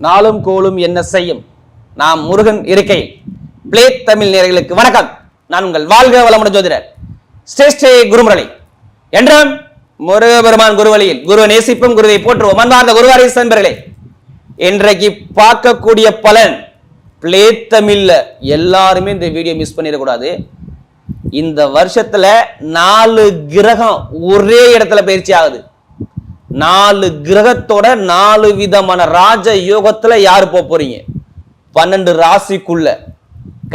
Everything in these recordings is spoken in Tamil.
நாளும் கோளும் என்ன செய்யும் நாம் முருகன் இருக்கை பிளே தமிழ் நேயர்களுக்கு வணக்கம். நான் உங்கள் வாழ்க வளமுடன் ஜோதிடர் ஸ்ரேஷ்ட குருமுரளி. என்றும் முருகபெருமான் குருவழியில் குரு நேசிப்பும் குருவை போற்றுவோம். அன்பார்ந்த குருவாரிஸ் நண்பர்களே, இன்றைக்கு பார்க்கக்கூடிய பலன் பிளே தமிழ்ல எல்லாருமே இந்த வீடியோ மிஸ் பண்ணிடக்கூடாது. இந்த வருஷத்துல 4 கிரகம் ஒரே இடத்துல பயிற்சி ஆகுது. 4 கிரகத்தோட 4 விதமான ராஜ யோகத்துல யாரு போறீங்க? 12 ராசிக்குள்ள.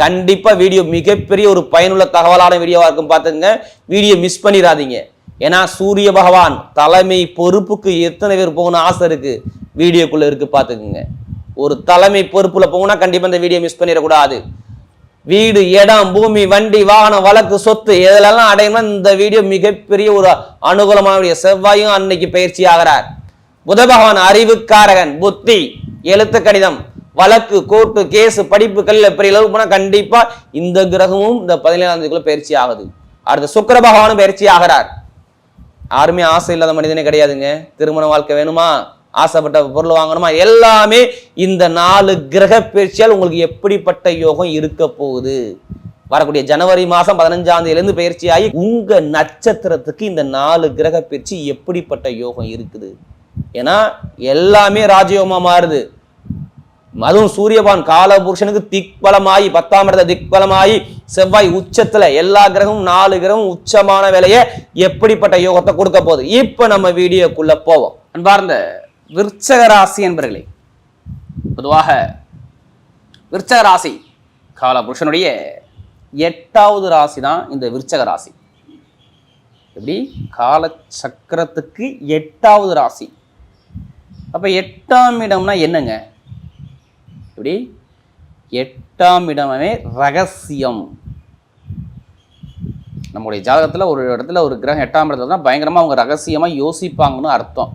கண்டிப்பா வீடியோ மிகப்பெரிய ஒரு பயனுள்ள தகவலான வீடியோவா இருக்கும். பார்த்துங்க, வீடியோ மிஸ் பண்ணிடாதீங்க. ஏன்னா சூரிய பகவான் தலைமை பொறுப்புக்கு எத்தனை பேர் போகணும் ஆசை இருக்கு வீடியோக்குள்ள இருக்கு. பார்த்துக்குங்க, ஒரு தலைமை பொறுப்புல போகணும்னா கண்டிப்பா இந்த வீடியோ மிஸ் பண்ணிடக்கூடாது. வீடு, இடம், பூமி, வண்டி, வாகனம், வழக்கு, சொத்து இதெல்லாம் அடையணும். இந்த வீடியோ மிகப்பெரிய ஒரு அனுகூலமான. செவ்வாயும் அன்னைக்கு பயிற்சி ஆகிறார். புத பகவான் அறிவுக்காரகன், புத்தி, எழுத்து, கணிதம், வழக்கு, கோர்ட்டு, கேஸ், படிப்பு, கல்வி பெரிய அளவுக்கு போனா கண்டிப்பா இந்த கிரகமும் இந்த 17ஆம் தேதிக்குள்ள பயிற்சி ஆகுது. அடுத்த சுக்கிர பகவானும் பயிற்சி ஆகிறார். யாருமே ஆசை இல்லாத மனிதனே கிடையாதுங்க. திருமண வாழ்க்கை வேணுமா, ஆசைப்பட்ட பொருள் வாங்கணுமா, எல்லாமே இந்த 4 கிரக பயிற்சியால் உங்களுக்கு எப்படிப்பட்ட யோகம் இருக்க போகுது. வரக்கூடிய ஜனவரி மாசம் 15ஆம் தேதியிலிருந்து பயிற்சி ஆகி உங்க நட்சத்திரத்துக்கு இந்த 4 கிரக பயிற்சி எப்படிப்பட்ட யோகம் இருக்குது. ஏன்னா எல்லாமே ராஜயோகமா மாறுது. அதுவும் சூரியபான் காலபுருஷனுக்கு திக்பலமாயி 10ஆம் இடத்துல திக்பலமாயி செவ்வாய் உச்சத்துல எல்லா கிரகமும் 4 கிரகமும் உச்சமான வேலையை எப்படிப்பட்ட யோகத்தை கொடுக்க போகுது. இப்ப நம்ம வீடியோக்குள்ள போவோம். அன்பார்ந்த விருச்சக ராசி என்பர்களே, பொதுவாக விருச்சக ராசி காலபுருஷனுடைய 8வது ராசி தான் இந்த விருச்சக ராசி. எப்படி கால சக்கரத்துக்கு 8வது ராசி. அப்ப 8ஆம் இடம்னா என்னங்க? எப்படி 8ஆம் இடமே ரகசியம். நம்முடைய ஜாதகத்துல ஒரு இடத்துல ஒரு கிரகம் 8ஆம் இடத்துல தான் பயங்கரமா அவங்க ரகசியமா யோசிப்பாங்கன்னு அர்த்தம்.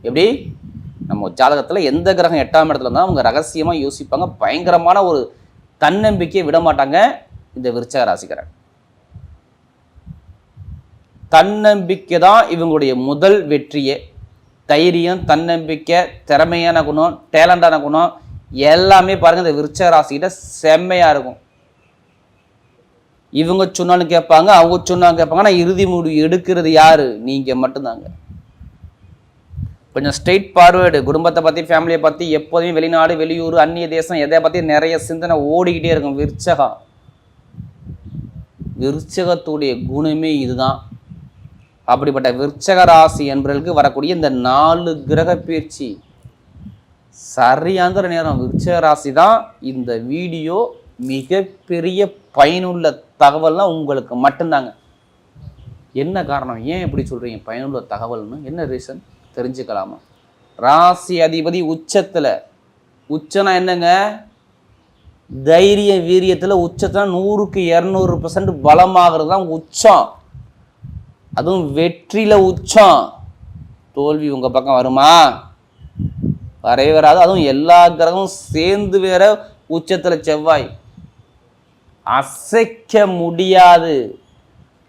எப்படி நம்ம ஜாதகத்துல எந்த கிரகம் 8ஆம் இடத்துல இருந்தால் அவங்க ரகசியமா யோசிப்பாங்க. பயங்கரமான ஒரு தன்னம்பிக்கையை விட மாட்டாங்க இந்த விருச்சக ராசிக்காரர். தன்னம்பிக்கை தான் இவங்களுடைய முதல் வெற்றியே. தைரியம், தன்னம்பிக்கை, திறமையான குணம், டேலண்டான குணம் எல்லாமே பாருங்க இந்த விருச்சக ராசிக்கிட்ட செம்மையா இருக்கும். இவங்க சொன்னாலும் கேட்பாங்க, அவங்க சொன்னாலும் கேட்பாங்க. ஆனால் இறுதி முடிவு எடுக்கிறது யாரு? நீங்க மட்டும்தாங்க. கொஞ்சம் ஸ்ட்ரெயிட் ஃபார்வேர்டு. குடும்பத்தை பற்றி, ஃபேமிலியை பற்றி எப்போதுமே வெளிநாடு, வெளியூர், அந்நிய தேசம் எதை பற்றி நிறைய சிந்தனை ஓடிக்கிட்டே இருக்கும் விருச்சகம். விருச்சகத்துடைய குணமே இதுதான். அப்படிப்பட்ட விருச்சக ராசி என்பவர்களுக்கு வரக்கூடிய இந்த 4 கிரக பயிற்சி சரியான நேரம். விருச்சக ராசி தான் இந்த வீடியோ மிகப்பெரிய பயனுள்ள தகவல்லாம் உங்களுக்கு மட்டும்தாங்க. என்ன காரணம், ஏன் எப்படி சொல்றீங்க பயனுள்ள தகவல்னு? என்ன ரீசன் தெரிஞ்சுக்கலாமா? ராசி அதிபதி உச்சத்துல. உச்சனா என்னங்க? தைரிய வீரியத்துல உச்சத்துல 100க்கு 200% பலமாகிறது தான் உச்சம். அதுவும் வெற்றியில உச்சம். தோல்வி உங்க பக்கம் வருமா? வரவே வராது. அதுவும் எல்லா கிரகமும் சேர்ந்து வேற உச்சத்துல செவ்வாய். அசைக்க முடியாது.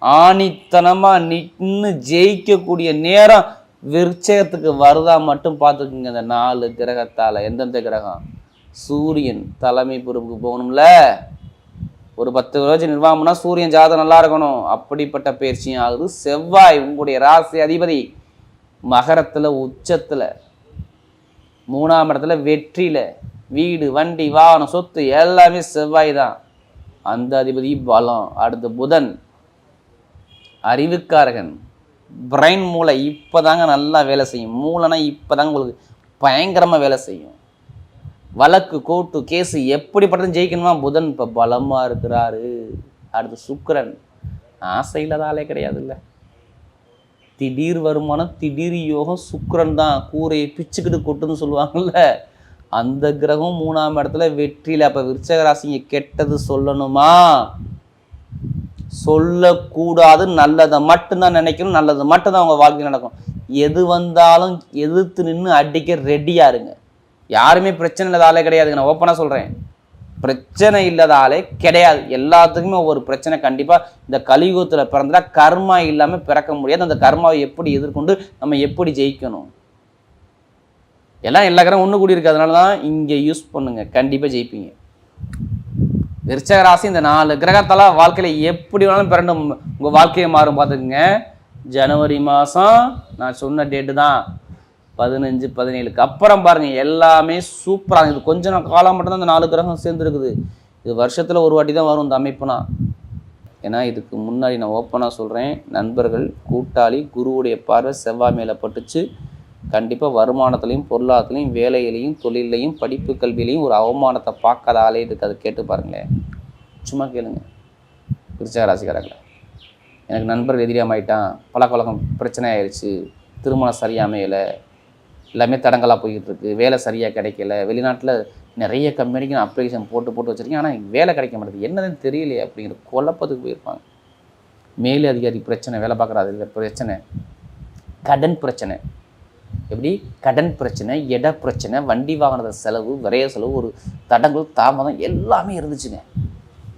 ஆணித்தனமா நின்று ஜெயிக்கக்கூடிய நேரம் விருச்சகத்துக்கு வருதா மட்டும் பார்த்துக்குங்க. இந்த 4 கிரகத்தால எந்தெந்த கிரகம்? சூரியன் தலைமை பொறுப்புக்கு போகணும்ல. ஒரு 10 வருஷம் நிர்வாகம்னா சூரியன் ஜாதகம் நல்லா இருக்கணும். அப்படிப்பட்ட பயிற்சியும் ஆகுது. செவ்வாய் உங்களுடைய ராசி அதிபதி மகரத்துல உச்சத்துல, 3ஆம் இடத்துல வெற்றியில. வீடு, வண்டி, வாகனம், சொத்து எல்லாமே செவ்வாய் தான். அந்த அதிபதி பலம். அடுத்து புதன் அறிவுக்காரகன். பிரைன், மூளை இப்போதாங்க நல்லா வேலை செய்யும். மூளைனா இப்போதாங்க உங்களுக்கு பயங்கரமாக வேலை செய்யும். வழக்கு, கோர்ட்டு, கேஸு எப்படிப்பட்டதும் ஜெயிக்கணுமா புதன் இப்போ பலமாக இருக்கிறாரு. அடுத்து சுக்கிரன். ஆசை இல்லாத ஆளே கிடையாது இல்லை. திடீர் வருமானம், திடீர் யோகம் சுக்கிரன் தான். கூரையை பிச்சுக்கிட்டு கொட்டுன்னு சொல்லுவாங்கல்ல, அந்த கிரகம் 3ஆம் இடத்துல வெற்றியில். அப்போ விருச்சக ராசிங்க கெட்டது சொல்லணுமா? சொல்லக்கூடாது. நல்லதை மட்டும்தான் நினைக்கணும். நல்லது மட்டும்தான் அவங்க வாழ்க்கை நடக்கும். எது வந்தாலும் எதிர்த்து நின்று அடிக்க ரெடியா இருங்க. யாருமே பிரச்சனை இல்லாத ஆளே கிடையாதுங்க. நான் ஓப்பனாக சொல்றேன், பிரச்சனை இல்லாத ஆளே கிடையாது. எல்லாத்துக்குமே ஒவ்வொரு பிரச்சனை கண்டிப்பா இந்த கலியுகத்துல பிறந்தா கர்மா இல்லாம பிறக்க முடியாது. அந்த கர்மாவை எப்படி எதிர்கொண்டு நம்ம எப்படி ஜெயிக்கணும்? எல்லாம் எல்லா கிரகம் ஒன்று கூடி இருக்கு. அதனால தான் இங்கே யூஸ் பண்ணுங்க, கண்டிப்பாக ஜெயிப்பீங்க. விருச்சக ராசி இந்த 4 கிரகத்தால வாழ்க்கையில் எப்படி வேணாலும் பிறண்டு உங்கள் வாழ்க்கையை மாறும். பார்த்துக்குங்க. ஜனவரி மாதம் நான் சொன்ன டேட்டு தான் 15, 17க்கு அப்புறம் பாருங்கள் எல்லாமே சூப்பராக. இது கொஞ்சம் காலம் மட்டும்தான் இந்த 4 கிரகம் சேர்ந்துருக்குது. இது வருஷத்தில் ஒரு வாட்டி தான் வரும் இந்த அமைப்புனா. ஏன்னா இதுக்கு முன்னாடி நான் ஓப்பனாக சொல்கிறேன், நண்பர்கள், கூட்டாளி, குருவுடைய பார்வை செவ்வாய் மேலே பட்டுச்சு. கண்டிப்பாக வருமானத்துலையும் பொருளாதாரத்துலையும் வேலையிலையும் தொழிலையும் படிப்பு கல்வியிலையும் ஒரு அவமானத்தை பார்க்காத ஆளே இருக்குது. அதை கேட்டு பாருங்களேன், சும்மா கேளுங்க. விருச்சிக ராசிக்காரங்கள, எனக்கு நண்பர்கள் எதிரியாமாயிட்டான், பழக்கவழக்கம் பிரச்சனை ஆயிடுச்சு, திருமணம் சரியாக அமையலை, எல்லாமே தடங்களாக போய்கிட்டு இருக்கு, வேலை சரியாக கிடைக்கல, வெளிநாட்டில் நிறைய கம்பெனிக்கு நான் அப்ளிகேஷன் போட்டு வச்சுருக்கேன், ஆனால் வேலை கிடைக்க மாட்டேது, என்னதுன்னு தெரியலையே அப்படிங்கிற குழப்பத்துக்கு போயிருப்பாங்க. மேலே அதிகாரி பிரச்சனை, வேலை பார்க்குற பிரச்சனை, கடன் பிரச்சனை. எப்படி கடன் பிரச்சனை, இட பிரச்சனை, வண்டி வாங்கினத செலவு, விரைய செலவு, ஒரு தடங்கள் தாமதம் எல்லாமே இருந்துச்சுங்க.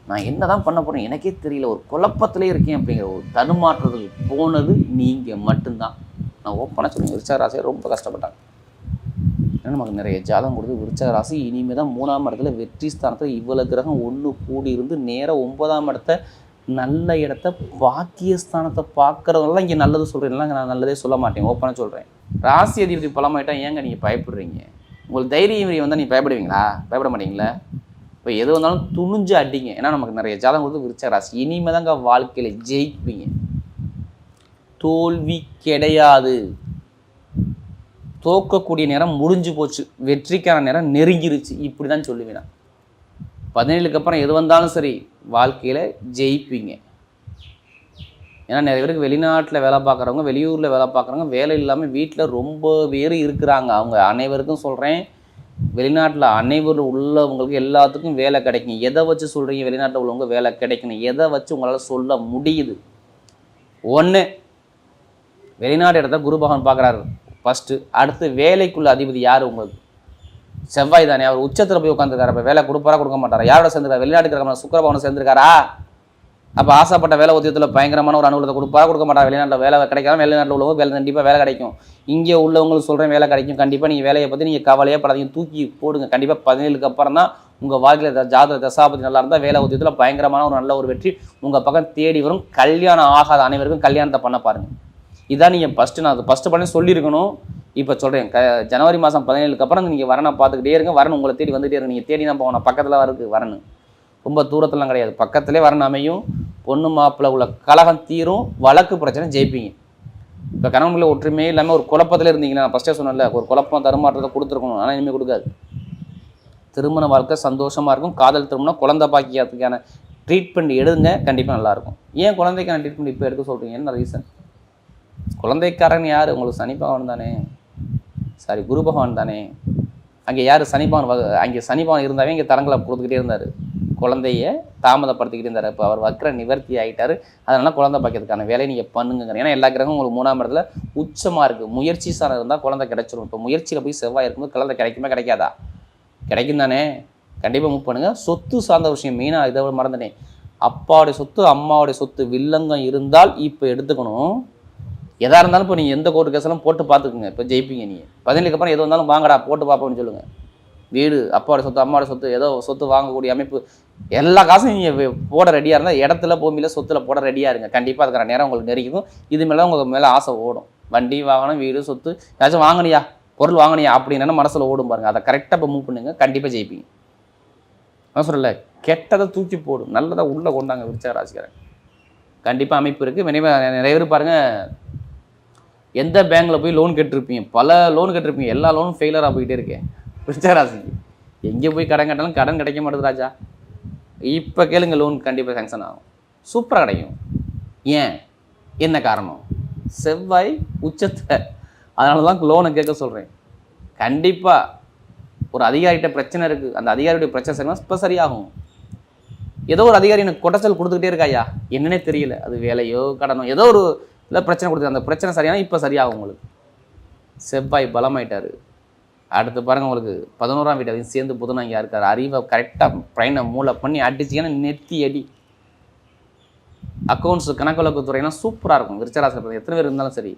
நான் என்ன தான் பண்ண போகிறேன் எனக்கே தெரியல, ஒரு குழப்பத்திலே இருக்கேன் அப்படிங்கிற ஒரு தடுமாற்றத்துக்கு போனது நீங்கள் மட்டும்தான். நான் ஓப்பனாக சொல்லுங்கள், விருச்சிக ராசியை ரொம்ப கஷ்டப்பட்டாங்க. ஏன்னா நமக்கு நிறைய ஜாதகம் கொடுத்து விருச்சிக ராசி இனிமேல் தான் 3ஆம் இடத்துல வெற்றி ஸ்தானத்தில் இவ்வளோ கிரகம் ஒன்று கூடி இருந்து நேராக 9ஆம் இடத்த நல்ல இடத்த பாக்கியஸ்தானத்தை பார்க்குறவங்களாம் இங்கே நல்லது சொல்கிறீங்களா? நான் நல்லதே சொல்ல மாட்டேன், ஓப்பனாக சொல்கிறேன். ராசி அதிபதி பலமாயிட்டா ஏங்க நீங்கள் பயப்படுறீங்க? உங்களுக்கு தைரியம் வந்தால் நீங்கள் பயப்படுவீங்களா? பயப்பட மாட்டீங்களா? இப்போ எது வந்தாலும் துணிஞ்சு அடிங்க. ஏன்னா நமக்கு நிறைய ஜாதகம் கொடுத்து விருச்சிக ராசி இனிமேல் தாங்க வாழ்க்கையில் ஜெயிப்பீங்க. தோல்வி கிடையாது. தோக்கக்கூடிய நேரம் முடிஞ்சு போச்சு, வெற்றிக்கான நேரம் நெருங்கிருச்சு, இப்படி தான் சொல்லுவேன் நான். 17க்கு அப்புறம் எது வந்தாலும் சரி வாழ்க்கையில் ஜெயிப்பீங்க. ஏன்னா நிறைய பேருக்கு வெளிநாட்டில் வேலை பார்க்குறவங்க, வெளியூரில் வேலை பார்க்குறவங்க, வேலை இல்லாமல் வீட்டில் ரொம்ப பேர் இருக்கிறாங்க. அவங்க அனைவருக்கும் சொல்கிறேன், வெளிநாட்டில் அனைவரும் உள்ளவங்களுக்கு எல்லாத்துக்கும் வேலை கிடைக்கும். எதை வச்சு சொல்கிறீங்க வெளிநாட்டில் உள்ளவங்க வேலை கிடைக்கணும்? எதை வச்சு உங்களால் சொல்ல முடியுது? ஒன்று, வெளிநாட்டு இடத்த குரு பகவான் பார்க்குறாரு ஃபஸ்ட்டு. அடுத்து வேலைக்குள்ள அதிபதி யார்? உங்களுக்கு செவ்வாய் தானே. அவர் உச்சத்தில் போய் உட்காந்துருக்காரு. அப்போ வேலை கொடுப்பாரா கொடுக்க மாட்டாரா? யாரோட சேர்ந்துருக்காரு? வெளிநாட்டுக்கு இருக்கிற சுக்கிரபவனை சேர்ந்துருக்காரா? அப்போ ஆசைப்பட்ட வேலை உத்தியத்தில் பயங்கரமான ஒரு அனுகூலத்தை கொடுப்பாரா கொடுக்க மாட்டாரா? வெளிநாட்டில் வேலை கிடைக்காம வெளிநாட்டில் உள்ளவங்க வேலை கண்டிப்பாக வேலை கிடைக்கும். இங்கே உள்ளவங்களுக்கு சொல்கிறேன், வேலை கிடைக்கும். கண்டிப்பாக நீங்கள் வேலையை பற்றி நீங்கள் கவலையே படாதீங்க, தூக்கி போடுங்க. கண்டிப்பாக 17க்கு அப்புறம் தான் உங்கள் வாழ்க்கையில் ஜாதக தசாபதி நல்லா இருந்தால் வேலை உத்தியத்தில் பயங்கரமான ஒரு நல்ல ஒரு வெற்றி உங்கள் பக்கம் தேடி வரும். கல்யாணம் ஆகாத அனைவருக்கும் கல்யாணத்தை பண்ண பாருங்கள். இதான் நீங்கள் நான் ஃபஸ்ட்டு பண்ணி சொல்லியிருக்கணும். இப்போ சொல்கிறேன், ஜனவரி மாதம் 17க்கு அப்புறம் நீங்கள் வரனை பார்த்துக்கிட்டே இருங்க. வரணும் உங்களை தேடி வந்துகிட்டே இருங்க. நீங்கள் தேடி தான் போகணும். பக்கத்தில் இருக்குது வரணும், ரொம்ப தூரத்துலாம் கிடையாது, பக்கத்துலேயே வரணும் அமையும். பொண்ணு மாப்பிள்ளை உள்ள கலகம் தீரும், வழக்கு பிரச்சனை ஜெயிப்பீங்க. இப்போ கணவன்களை ஒற்றுமையே இல்லாமல் ஒரு குழப்பத்தில் இருந்தீங்கன்னா, ஃபஸ்ட்டே சொன்னல, ஒரு குழப்பம் தருமாற்றத்தை கொடுத்துருக்கணும். ஆனால் இனிமேல் கொடுக்காது. திருமண வாழ்க்கை சந்தோஷமாக இருக்கும். காதல் திருமணம், குழந்தை பாக்கியத்துக்கான ட்ரீட்மெண்ட் எடுங்க, கண்டிப்பாக நல்லாயிருக்கும். ஏன் குழந்தைக்கான ட்ரீட்மெண்ட் இப்போ எடுக்க சொல்கிறீங்க? என்ன ரீசன்? குழந்தைக்காரன் யார்? உங்களுக்கு சனி பகவான் தானே, சாரி குரு பகவான் தானே. அங்கே யார்? சனி பகவான். அங்கே சனி பகவான் இருந்தாவே இங்கே தரங்களை கொடுத்துக்கிட்டே இருந்தார், குழந்தைய தாமதப்படுத்திக்கிட்டே இருந்தார். இப்போ அவர் வக்ர நிவர்த்தி ஆகிட்டார். அதனால் குழந்தை பாக்கிறதுக்கான வேலையை நீங்கள் பண்ணுங்க. ஏன்னா எல்லா கிரகமும் உங்களுக்கு 3ஆம் இடத்துல உச்சமாக இருக்குது. முயற்சி சாரம் இருந்தால் குழந்தை கிடைச்சிடும். இப்போ முயற்சியில் போய் செவ்வாய் இருக்கும்போது குழந்தை கிடைக்குமே கிடைக்காதா? கிடைக்கும் தானே. கண்டிப்பாக மூவ் பண்ணுங்கள். சொத்து சார்ந்த விஷயம் மெயினாக இதை மறந்துட்டேன். அப்பாவுடைய சொத்து, அம்மாவுடைய சொத்து வில்லங்கம் இருந்தால் இப்போ எடுத்துக்கணும். எதாக இருந்தாலும் இப்போ நீங்கள் எந்த கோர்ட்டு கேஸெல்லாம் போட்டு பார்த்துக்குங்க. இப்போ ஜெயிப்பீங்க. நீங்கள் 17க்கு அப்புறம் எது வந்தாலும் வாங்கடா போட்டு பார்ப்போம்னு சொல்லுங்கள். வீடு, அப்பாவோட சொத்து, அம்மாவோட சொத்து, ஏதோ சொத்து வாங்கக்கூடிய அமைப்பு, எல்லா காசும் நீங்கள் போட ரெடியாக இருந்தால் இடத்துல பூமியில் சொத்தில் போட ரெடியாக இருங்க. கண்டிப்பாக அதுக்கான நேரம் உங்களுக்கு நெருங்கிக்கும். இது மேலே உங்களுக்கு மேலே ஆசை ஓடும். வண்டி வாங்கணும், வீடு, சொத்து ஏதாச்சும் வாங்கினியா, பொருள் வாங்கினியா அப்படின்னு மனசில் ஓடும் பாருங்கள். அதை கரெக்டாக இப்போ மூவ் பண்ணுங்க, கண்டிப்பாக ஜெயிப்பீங்க. நான் சொல்லலை, கெட்டதை தூக்கி போடும், நல்லதை உள்ளே கொண்டாங்க. விருச்சிக ராசிக்காரங்க கண்டிப்பாக அமைப்பு இருக்குது. நிறைய பேர் பாருங்கள், எந்த பேங்க்கில் போய் லோன் கட்டிருப்பீங்க, பல லோன் கட்டிருப்பீங்க, எல்லா லோனும் ஃபெயிலராக போயிட்டே இருக்கேன். விருச்சிக ராசிக்கு எங்கே போய் கடன் கட்டாலும் கடன் கிடைக்க மாட்டேது ராஜா. இப்போ கேளுங்க, லோன் கண்டிப்பாக சேங்ஷன் ஆகும், சூப்பராக கிடைக்கும். ஏன்? என்ன காரணம்? செவ்வாய் உச்சத்தை. அதனால தான் லோனை கேட்க சொல்கிறேன். கண்டிப்பாக ஒரு அதிகாரிகிட்ட பிரச்சனை இருக்குது, அந்த அதிகாரியுடைய பிரச்சனை சரினா இப்போ சரியாகும். ஏதோ ஒரு அதிகாரி எனக்கு கொட்டச்சல் கொடுத்துக்கிட்டே இருக்காயா, என்னன்னே தெரியல, அது வேலையோ கடனோ ஏதோ ஒரு இல்லை பிரச்சனை கொடுத்து, அந்த பிரச்சனை சரியான இப்போ சரியாகும். உங்களுக்கு செவ்வாய் பலமாயிட்டார். அடுத்து பாருங்கள், உங்களுக்கு 11ஆம் வீட்டு அதையும் சேர்ந்து புதன் அங்கே இருக்கார். அறிவை கரெக்டாக பிரைனை மூளை பண்ணி அடிச்சிங்கன்னா நெத்தி அடி. அக்கௌண்ட்ஸு, கணக்கு வழக்கு துறைனா சூப்பராக இருக்கும். விருச்சிக ராசி எத்தனை பேர் இருந்தாலும் சரி,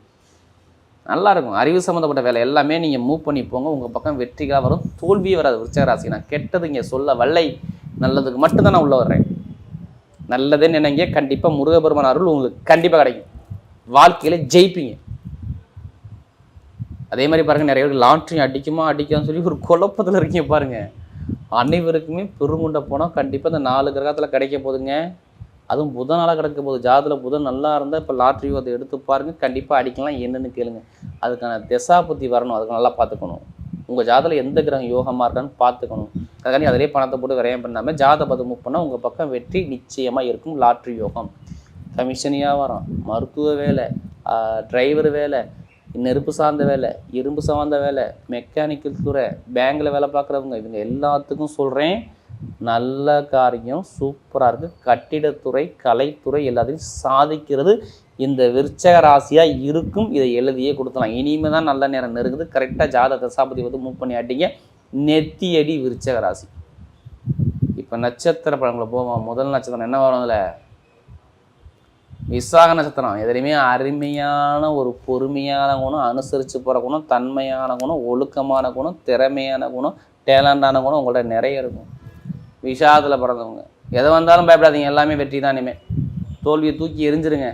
நல்லா இருக்கும். அறிவு சம்மந்தப்பட்ட வேலை எல்லாமே நீங்கள் மூவ் பண்ணி போங்க. உங்கள் பக்கம் வெற்றிகளாக வரும், தோல்வியே வராது. விருச்சிக ராசி நான் கெட்டது இங்கே சொல்ல வல்லை, நல்லதுக்கு மட்டும்தான் நான் உள்ளே வர்றேன். நல்லதுன்னு நினைங்க, கண்டிப்பாக முருகபெருமான் அருள் உங்களுக்கு கண்டிப்பாக கிடைக்கும். வாழ்க்கையில் ஜெயிப்பீங்க. அதே மாதிரி பாருங்கள், நிறைய பேர் லாட்ரி அடிக்கான்னு சொல்லி ஒரு குழப்பத்தில் இருக்கீங்க பாருங்கள். அனைவருக்குமே பெருங்குண்ட போனால் கண்டிப்பாக இந்த 4 கிரகத்தில் கிடைக்க போகுதுங்க. அதுவும் புதனால கிடைக்க போகுது. ஜாதத்தில் புதன் நல்லா இருந்தால் இப்போ லாட்ரியோ அதை எடுத்து பாருங்கள், கண்டிப்பாக அடிக்கலாம். என்னென்னு கேளுங்க. அதுக்கான திசா புத்தி வரணும், அதுக்கு நல்லா பார்த்துக்கணும். உங்கள் ஜாதத்தில் எந்த கிரகம் யோகமாக இருக்கான்னு பார்த்துக்கணும். அதுக்காண்டி அதிலே பணத்தை போட்டு விரயம் பண்ணாமல் ஜாத பதம் மூவ் பண்ணால் உங்கள் பக்கம் வெற்றி நிச்சயமாக இருக்கும். லாட்ரி யோகம், கமிஷன் வியாபாரம், மருத்துவ வேலை, டிரைவர் வேலை, நெருப்பு சார்ந்த வேலை, இரும்பு சார்ந்த வேலை, மெக்கானிக்கல் துறை, பேங்கில் வேலை பார்க்குறவங்க, இவங்க எல்லாத்துக்கும் சொல்கிறேன், நல்ல காரியம் சூப்பராக இருக்குது. கட்டிடத்துறை, கலைத்துறை எல்லாத்தையும் சாதிக்கிறது இந்த விருச்சிக ராசியாக இருக்கும். இதை எழுதியே கொடுத்தலாம். இனிமே தான் நல்ல நேரம் நெருங்குது. கரெக்டாக ஜாதக தசாபதி வந்து மூவ் பண்ணி அடிங்க. நெத்தியடி விருச்சிக ராசி. இப்போ நட்சத்திர பழங்களை போவோம். முதல் நட்சத்திரம் என்ன வரும்? அதில் விசாக நட்சத்திரம். எதுலையுமே அருமையான ஒரு பொறுமையான குணம், அனுசரித்து போகிற குணம், தன்மையான குணம், ஒழுக்கமான குணம், திறமையான குணம், டேலண்டான குணம் உங்கள்கிட்ட நிறைய இருக்கும். விஷாதத்தில் பிறந்தவங்க எதை வந்தாலும் பயப்படாதீங்க, எல்லாமே வெற்றி தான். இனிமேல் தோல்வியை தூக்கி எரிஞ்சிருங்க.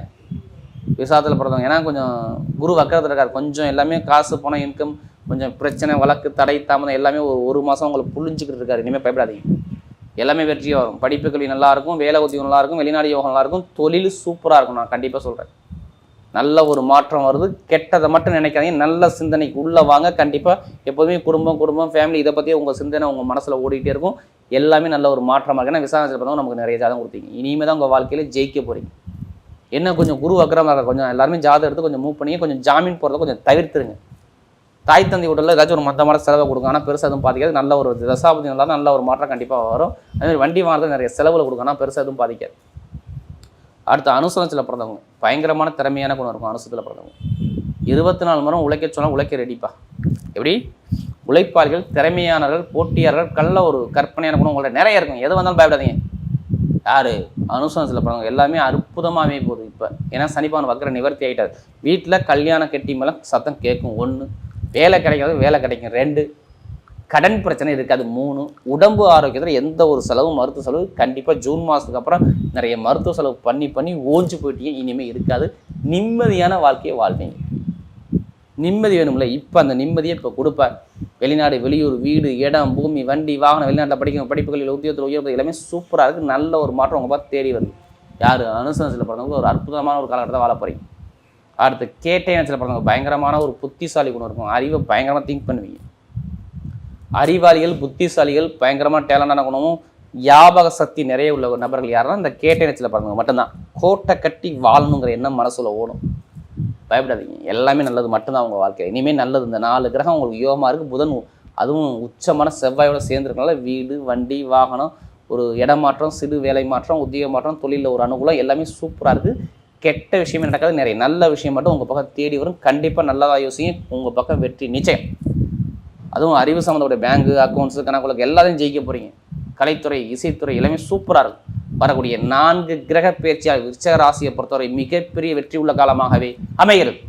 விசாதத்தில் பிறந்தவங்க ஏன்னா கொஞ்சம் குரு வக்கரத்தில் இருக்கார். கொஞ்சம் எல்லாமே காசு, பணம், இன்கம், கொஞ்சம் பிரச்சனை, வழக்கு, தடை, தாமதம் எல்லாமே ஒரு மாதம் உங்களுக்கு புழிஞ்சிக்கிட்டு இருக்காரு. இனிமேல் பயப்படாதீங்க, எல்லாமே வெற்றியாக வரும். படிப்பு கல்வி நல்லாயிருக்கும், வேலை உத்தியோகம் நல்லாயிருக்கும், வெளிநாடு யோகம் நல்லாயிருக்கும், தொழில் சூப்பராக இருக்கும். நான் கண்டிப்பாக சொல்கிறேன், நல்ல ஒரு மாற்றம் வருது. கெட்டதை மட்டும் நினைக்காதீங்க, நல்ல சிந்தனைக்கு உள்ளே வாங்க. கண்டிப்பாக எப்போதுமே குடும்பம், ஃபேமிலி இதை பற்றி உங்கள் சிந்தனை உங்கள் மனசில் ஓடிக்கிட்டே இருக்கும். எல்லாமே நல்ல ஒரு மாற்றமாக இருக்குது. ஏன்னா விசாரணை பார்த்தவங்க நமக்கு நிறைய ஜாதகம் கொடுத்தீங்க. இனிமேல் தான் உங்கள் வாழ்க்கையில் ஜெயிக்க போகிறீங்க. என்ன கொஞ்சம் குரு வக்கரமாக இருக்க, கொஞ்சம் எல்லாருமே ஜாதகம் எடுத்து கொஞ்சம் மூவ் பண்ணி கொஞ்சம் ஜாமீன் போகிறத கொஞ்சம் தவிர்த்துருங்க. தாய் தந்தை உடலில் ஏதாச்சும் ஒரு மந்தமான செலவை கொடுங்க. ஆனால் பெருசாக எதுவும் பாதிக்காது. நல்ல ஒரு தசாபதி நல்லா நல்ல ஒரு மாற்றம் கண்டிப்பாக வரும். அதேமாதிரி வண்டி வாங்குறது நிறைய செலவில் கொடுங்க. ஆனால் பெருசாக எதுவும் பாதிக்காது. அடுத்து அனுசரத்தில் பிறந்தவங்க பயங்கரமான திறமையான குணம் இருக்கும். அனுசரத்தில் பிறந்தவங்க 24 மணி உழைக்க சொன்னால் உழைக்க ரெடிப்பா. எப்படி உழைப்பாளிகள், திறமையானவர்கள், போட்டியாளர்கள், கல்ல ஒரு கற்பனையான குணம் உங்கள்ட்ட நிறைய இருக்கும். எது வந்தாலும் பயப்படாதீங்க. யார் அனுசரத்தில் பிறந்தவங்க எல்லாமே அற்புதமாகவே போகுது. இப்போ ஏன்னா சனிப்பான வக்கர நிவர்த்தி ஆகிட்டார். வீட்டில் கல்யாண கெட்டி மேலே சத்தம் கேட்கும். 1, வேலை கிடைக்காது, வேலை கிடைக்கும். 2, கடன் பிரச்சனை இருக்காது. 3, உடம்பு ஆரோக்கியத்தில் எந்த ஒரு செலவும், மருத்துவ செலவு கண்டிப்பாக ஜூன் மாதத்துக்கு அப்புறம் நிறைய மருத்துவ செலவு பண்ணி ஓஞ்சு போயிட்டீங்க. இனிமேல் இருக்காது. நிம்மதியான வாழ்க்கையை வாழ்வீங்க. நிம்மதி வேணும்ல, இப்போ அந்த நிம்மதியை இப்போ கொடுப்பார். வெளிநாடு, வெளியூர், வீடு, இடம், பூமி, வண்டி, வாகனம், வெளிநாட்டில் படிக்கும் படிப்புகளில், உத்தியோகத்தில் உயர்வு எல்லாமே சூப்பராக இருக்குது. நல்ல ஒரு மாற்றம் உங்கள் பார்த்து தேடி வருது. யார் அனுசரத்தில் பிறந்தவங்க ஒரு அற்புதமான ஒரு காலகட்டத்தை வாழ போகிறீங்க. அடுத்து கேட்டை நட்சத்திரத்தில் பிறந்தவங்க பயங்கரமான ஒரு புத்திசாலி குணம் இருக்கும். அறிவை பயங்கரமாக திங்க் பண்ணுவீங்க. அறிவாளிகள், புத்திசாலிகள், பயங்கரமாக டேலண்டான குணமும் ஞாபக சக்தி நிறைய உள்ள நபர்கள் யாருன்னா இந்த கேட்டை நட்சத்திரத்தில் பிறந்தவங்க மட்டும்தான். கோட்டை கட்டி வாழணுங்கிற எண்ணம் மனசுல ஓடும். பயப்படாதீங்க, எல்லாமே நல்லது மட்டும்தான் உங்கள் வாழ்க்கை. இனிமேல் நல்லது. இந்த 4 கிரகம் உங்களுக்கு யோகமாக இருக்குது. புதன் அதுவும் உச்சமான செவ்வாயோட சேர்ந்துருக்கனால வீடு, வண்டி, வாகனம், ஒரு இடமாற்றம், சிறு வேலை மாற்றம், உத்தியோக மாற்றம், தொழிலில் ஒரு அனுகூலம் எல்லாமே சூப்பராக இருக்குது. கெட்ட விஷயமே நடக்காது. நிறைய நல்ல விஷயம் மட்டும் உங்கள் பக்கம் தேடி வரும். கண்டிப்பாக நல்லதாக யோசிங்க. உங்கள் பக்கம் வெற்றி நிச்சயம். அதுவும் அறிவு சம்மந்தப்பட்ட பேங்கு, அக்கௌண்ட்ஸு, கணக்குகளுக்கு எல்லாத்தையும் ஜெயிக்க போகிறீங்க. கலைத்துறை, இசைத்துறை எல்லாமே சூப்பராக இருக்கும். வரக்கூடிய 4 கிரக பயிற்சியால் விருச்சிக ராசியை பொறுத்தவரை மிகப்பெரிய வெற்றி உள்ள காலமாகவே அமைகிறது.